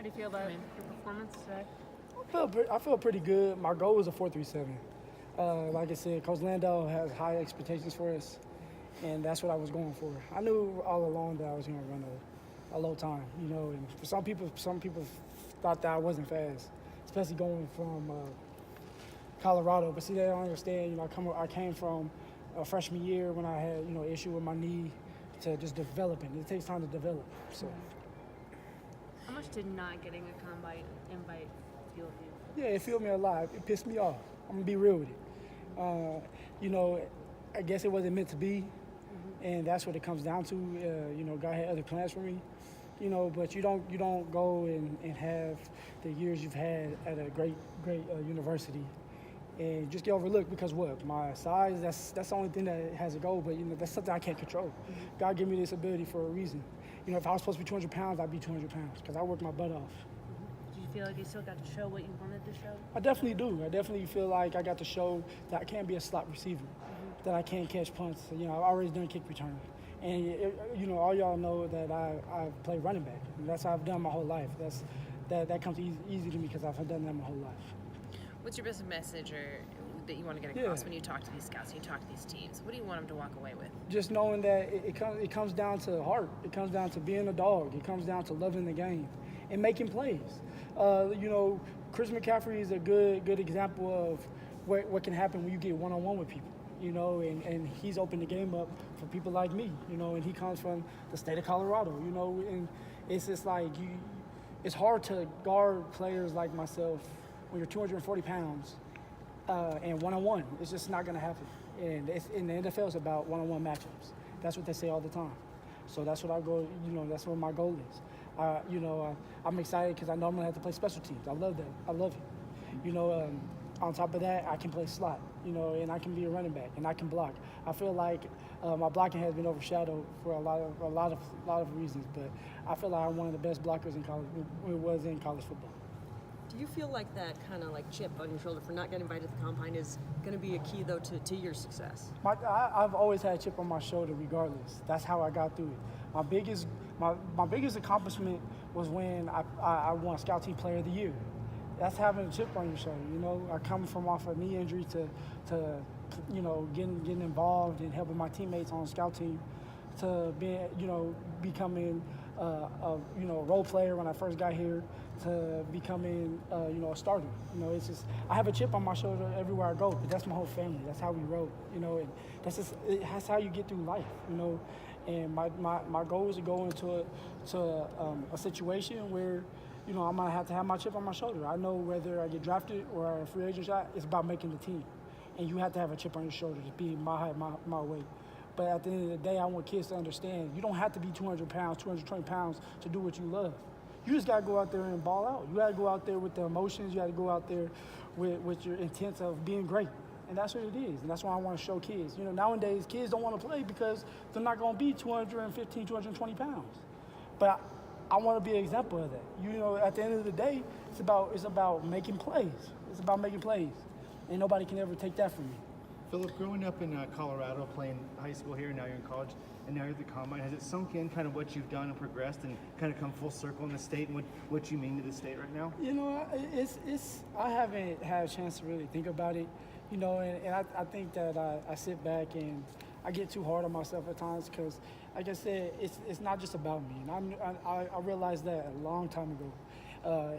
do you feel about your performance today? I feel pretty good. My goal was a 4.37. Like I said, Coach Landau has high expectations for us, and that's what I was going for. I knew all along that I was going to run a low time, And for some people thought that I wasn't fast, especially going from Colorado. But see, they don't understand. I came from a freshman year when I had issue with my knee to just developing. It takes time to develop. So. How much did not getting a combine invite feel you? Yeah, it filled me a lot. It pissed me off. I'm gonna be real with it. I guess it wasn't meant to be, and that's what it comes down to. God had other plans for me, but you don't go and have the years you've had at a great university and just get overlooked because what? My size, that's the only thing that has a goal, but that's something I can't control. God gave me this ability for a reason. If I was supposed to be 200 pounds, I'd be 200 pounds because I worked my butt off. Do you feel like you still got to show what you wanted to show? I definitely do. I definitely feel like I got to show that I can be a slot receiver, that I can catch punts. I've already done kick return. And, all y'all know that I play running back. And that's how I've done my whole life. That comes easy to me because I've done that my whole life. What's your best message that you want to get across when you talk to these scouts, when you talk to these teams? What do you want them to walk away with? Just knowing that it comes down to heart. It comes down to being a dog. It comes down to loving the game and making plays. Chris McCaffrey is a good example of what can happen when you get one-on-one with people. And he's opened the game up for people like me. And he comes from the state of Colorado. And it's just like it's hard to guard players like myself when you're 240 pounds and one-on-one. It's just not going to happen. And in the NFL, it's about one-on-one matchups. That's what they say all the time. So that's what I go. That's what my goal is. I'm excited because I know I'm going to have to play special teams. I love that. I love it. On top of that, I can play slot. And I can be a running back and I can block. I feel like my blocking has been overshadowed for a lot of reasons, but I feel like I'm one of the best blockers in college. It was in college football. Do you feel like that kind of like chip on your shoulder for not getting invited to the combine is going to be a key though to your success? I've always had a chip on my shoulder regardless. That's how I got through it. My biggest accomplishment was when I won Scout Team Player of the Year. That's having a chip on your shoulder. I come from off a knee injury to getting involved and helping my teammates on the Scout team to becoming a role player when I first got here to becoming a starter. It's just I have a chip on my shoulder everywhere I go, but that's my whole family. That's how we roll. And that's how you get through life. And my goal is to go into a situation where I'm gonna have to have my chip on my shoulder. I know whether I get drafted or a free agent shot, it's about making the team, and you have to have a chip on your shoulder to be my height, my weight. But at the end of the day, I want kids to understand you don't have to be 200 pounds, 220 pounds to do what you love. You just got to go out there and ball out. You got to go out there with the emotions. You got to go out there with your intent of being great. And that's what it is. And that's why I want to show kids. Nowadays, kids don't want to play because they're not going to be 215, 220 pounds. But I want to be an example of that. At the end of the day, it's about making plays. It's about making plays. And nobody can ever take that from me. Phillip, growing up in Colorado, playing high school here, now you're in college, and now you're at the Combine, has it sunk in kind of what you've done and progressed and kind of come full circle in the state and what you mean to the state right now? I haven't had a chance to really think about it, and I think that I sit back and I get too hard on myself at times because, like I said, it's not just about me. And I realized that a long time ago,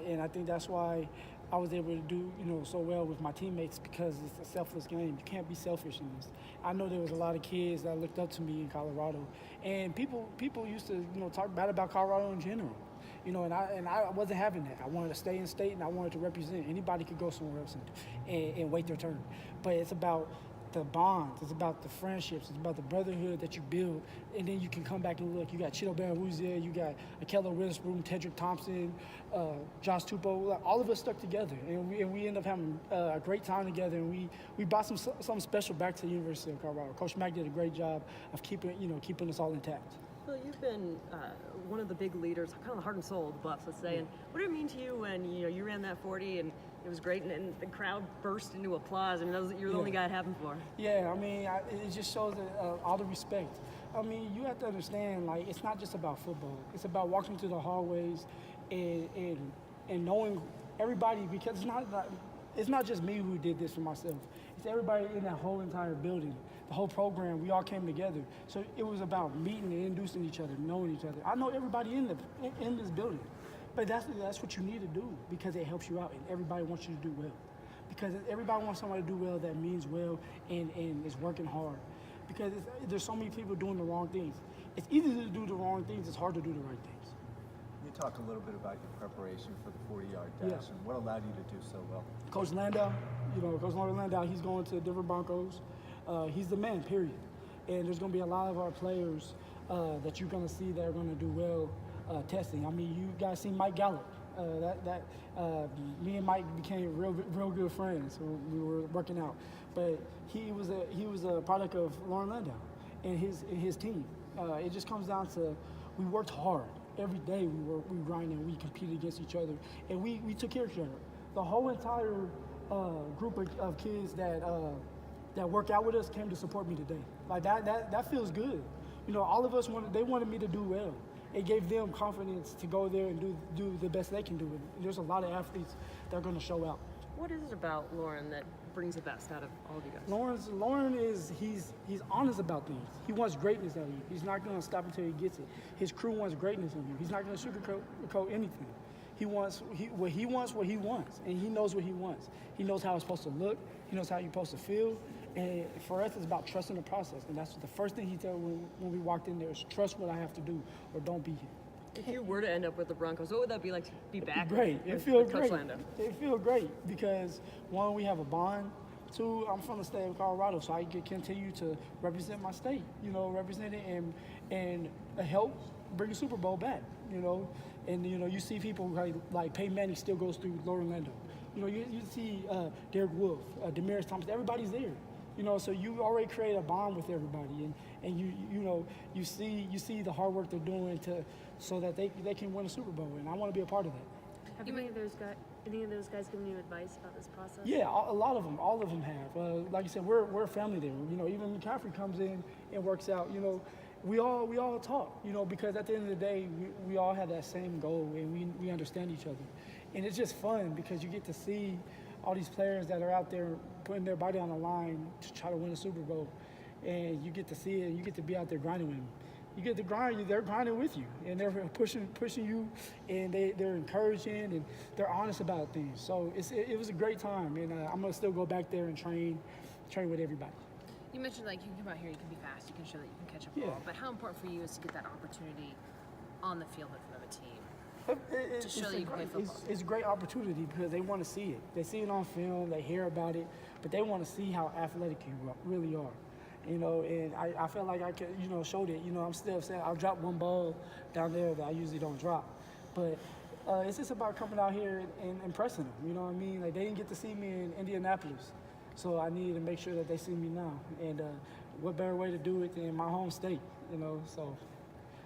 and I think that's why I was able to do so well with my teammates because it's a selfless game. You can't be selfish in this. I know there was a lot of kids that looked up to me in Colorado, and people used to talk bad about Colorado in general. And I wasn't having that. I wanted to stay in state and I wanted to represent. Anybody could go somewhere else and wait their turn. But it's about the bonds, it's about the friendships, it's about the brotherhood that you build, and then you can come back and look. You got Chido Barrawuzia, you got Akello Witherspoon, Tedrick Thompson, Josh Tupou. All of us stuck together, and we end up having a great time together, and we brought something special back to the University of Colorado. Coach Mack did a great job of keeping us all intact. Phil, you've been one of the big leaders, kind of the heart and soul of the Buffs, let's say. And what did it mean to you when you ran that 40 and it was great and the crowd burst into applause? I mean, you're the only guy it happened for. Yeah, it just shows all the respect. You have to understand, it's not just about football. It's about walking through the hallways and knowing everybody, because it's not just me who did this for myself. It's everybody in that whole entire building, the whole program. We all came together. So it was about meeting and introducing each other, knowing each other. I know everybody in this building, but that's what you need to do because it helps you out, and everybody wants you to do well. Because everybody wants somebody to do well that means well and is working hard. Because there's so many people doing the wrong things. It's easy to do the wrong things. It's hard to do the right things. You talked a little bit about your preparation for the 40-yard dash and what allowed you to do so well. Coach Landau, Coach Lauren Landau, he's going to Denver Broncos. He's the man, period. And there's going to be a lot of our players that you're going to see that are going to do well testing. I mean, you guys see Mike Gallup. Me and Mike became real good friends when we were working out. But he was a product of Lauren Landau and his team. It just comes down to we worked hard. Every day we grinded, we competed against each other, and we took care of each other. The whole entire group of kids that work out with us came to support me today. Like that feels good. All of us wanted me to do well. It gave them confidence to go there and do the best they can do. And there's a lot of athletes that are going to show out. What is it about Lauren that brings the best out of all of you guys? Lauren he's honest about things. He wants greatness out of you. He's not going to stop until he gets it. His crew wants greatness in you. He's not going to sugarcoat anything. He wants what he wants, and he knows what he wants. He knows how it's supposed to look. He knows how you're supposed to feel. And for us, it's about trusting the process. And that's the first thing he told when we walked in there is trust what I have to do or don't be here. If you were to end up with the Broncos, what would that be like to be back? Great. It with feels Coach great. Landau? It feels great because, one, we have a bond. Two, I'm from the state of Colorado, so I can continue to represent my state, represent it and help bring a Super Bowl back, And, you see people like Peyton Manning still goes through Lauren Landau. You see Derek Wolfe, Demaryius Thomas, everybody's there. So you already create a bond with everybody, and you see the hard work they're doing so that they can win a Super Bowl, and I want to be a part of that. Have any of those guys given you advice about this process? Yeah, a lot of them, all of them have. Like you said, we're a family there. Even McCaffrey comes in and works out. We all talk. Because at the end of the day, we all have that same goal, and we understand each other, and it's just fun because you get to see all these players that are out there putting their body on the line to try to win a Super Bowl. And you get to see it, and you get to be out there grinding with them. You get to grind, they're grinding with you, and they're pushing you, and they're encouraging, and they're honest about things. So it was a great time, and I'm going to still go back there and train with everybody. You mentioned you can come out here, you can be fast, you can show that you can catch a ball, but how important for you is to get that opportunity on the field in front of a team? To show that you can play football. It's a great opportunity because they want to see it. They see it on film, they hear about it, but they want to see how athletic you really are. And I felt like I could, showed it. I'm still saying I'll drop one ball down there that I usually don't drop. But it's just about coming out here and impressing them. You know what I mean? Like, they didn't get to see me in Indianapolis, so I needed to make sure that they see me now. And what better way to do it than in my home state, So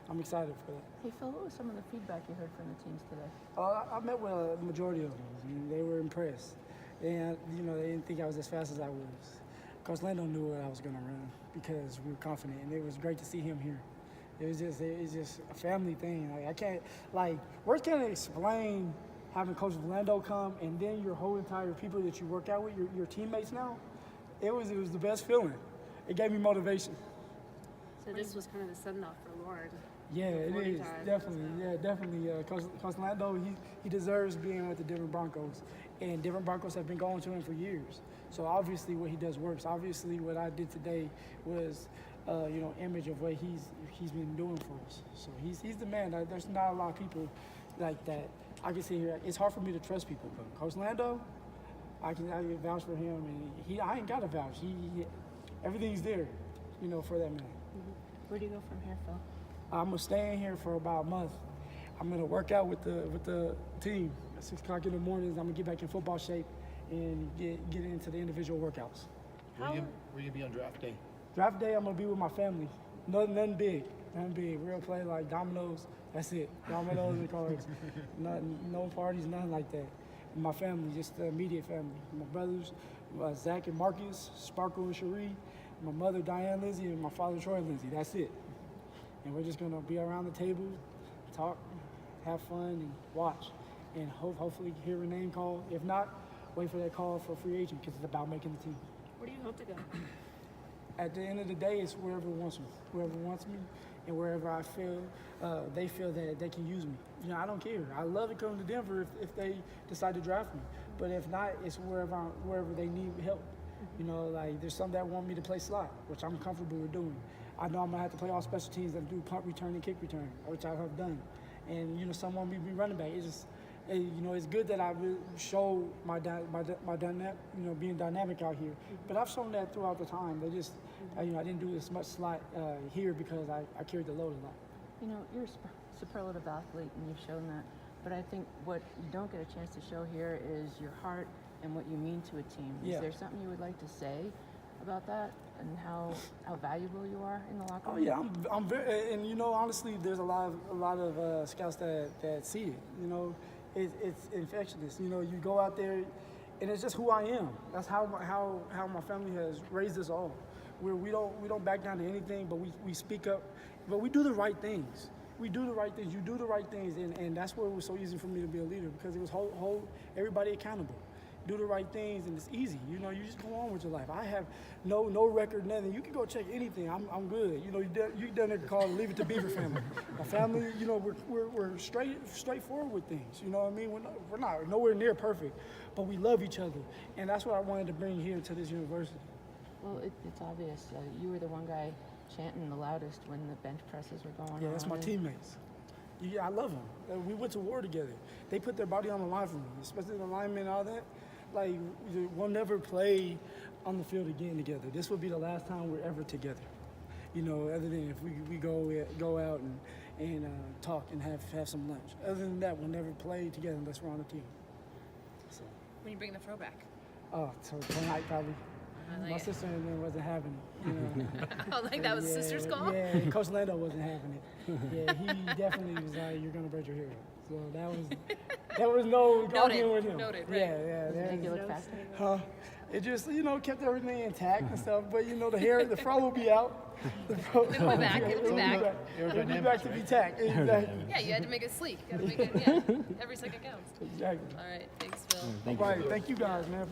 I'm excited for that. Hey, Phil, what was some of the feedback you heard from the teams today? I met with a majority of them. And they were impressed. And, they didn't think I was as fast as I was. Coach Landau knew what I was going to run because we were confident, and it was great to see him here. It's just a family thing. Words can't explain having Coach Landau come, and then your whole entire people that you work out with, your teammates now. It was the best feeling. It gave me motivation. So this was kind of the send-off for Lauren. Yeah, it is. time. Definitely. Yeah, definitely. Coach Landau, he deserves being with the Denver Broncos. And Denver Broncos have been going to him for years. So obviously what he does works. Obviously what I did today was, image of what he's been doing for us. So he's the man. There's not a lot of people like that. I can see here, it's hard for me to trust people. But Coach Landau, I can vouch for him. And I ain't got to vouch. Everything's there, for that man. Mm-hmm. Where do you go from here, Phil? I'm gonna stay in here for about a month. I'm gonna work out with the team at 6 o'clock in the mornings. I'm gonna get back in football shape and get into the individual workouts. Where you be on draft day? Draft day, I'm gonna be with my family. Nothing big. We're gonna play like dominoes. That's it. Dominoes and cards. No parties, nothing like that. My family, just the immediate family. My brothers, Zach and Marcus, Sparkle and Cherie, my mother Diane Lindsay, and my father Troy Lindsay. That's it. And we're just gonna be around the table, talk, have fun, and watch, and hopefully hear a name call. If not, wait for that call for a free agent because it's about making the team. Where do you hope to go? At the end of the day, it's wherever wants me, and wherever I feel they feel that they can use me. You know, I don't care. I love to come to Denver if they decide to draft me, but if not, it's wherever they need help. You know, like there's some that want me to play slot, which I'm comfortable with doing. I know I'm gonna have to play all special teams that do punt return and kick return, which I have done. And you know, some want me to be running back. It's just, you know, it's good that I really show my being dynamic out here. But I've shown that throughout the time. They just, you know, I didn't do as much slot here because I carried the load a lot. You know, you're a superlative athlete, and you've shown that. But I think what you don't get a chance to show here is your heart and what you mean to a team. Yeah. Is there something you would like to say about that and how valuable you are in the locker room? Oh yeah, I'm very, and you know, honestly, there's a lot of scouts that see it. You know, it's infectious. You know, you go out there, and it's just who I am. That's how my family has raised us all. Where we don't back down to anything, but we speak up, but we do the right things. We do the right things. You do the right things, and that's where it was so easy for me to be a leader because it was hold everybody accountable. Do the right things, and it's easy. You know, you just go on with your life. I have no record, nothing. You can go check anything. I'm good. You know, you done it called Leave It to Beaver family. My family, you know, we're straightforward with things. You know what I mean? We're not nowhere near perfect, but we love each other, and that's what I wanted to bring here to this university. Well, it's obvious. You were the one guy chanting the loudest when the bench presses were going on. Yeah, that's my teammates. Yeah, I love them. We went to war together. They put their body on the line for me, especially the linemen and all that. Like, we'll never play on the field again together. This will be the last time we're ever together. You know, other than if we go out and talk and have some lunch. Other than that, we'll never play together unless we're on a team. So. When you bring the throwback. Oh, so tonight probably. My sister and them wasn't having it. You know. Oh, like that was sister's call? Yeah, Coach Lando wasn't having it. Yeah, he definitely was like, "You're gonna break your hair." So that was no arguing with him. Noted, right. Yeah. Does it make you look faster? Huh? It just, you know, kept everything intact and stuff. But you know, the fro will be out. It'll be back. It'll be back. It'll be back to be tacked. Exactly. Yeah, you had to make it sleek. You got to make it. Yeah, every second counts. Exactly. All right, thanks, Phil. All right, thank you guys, man.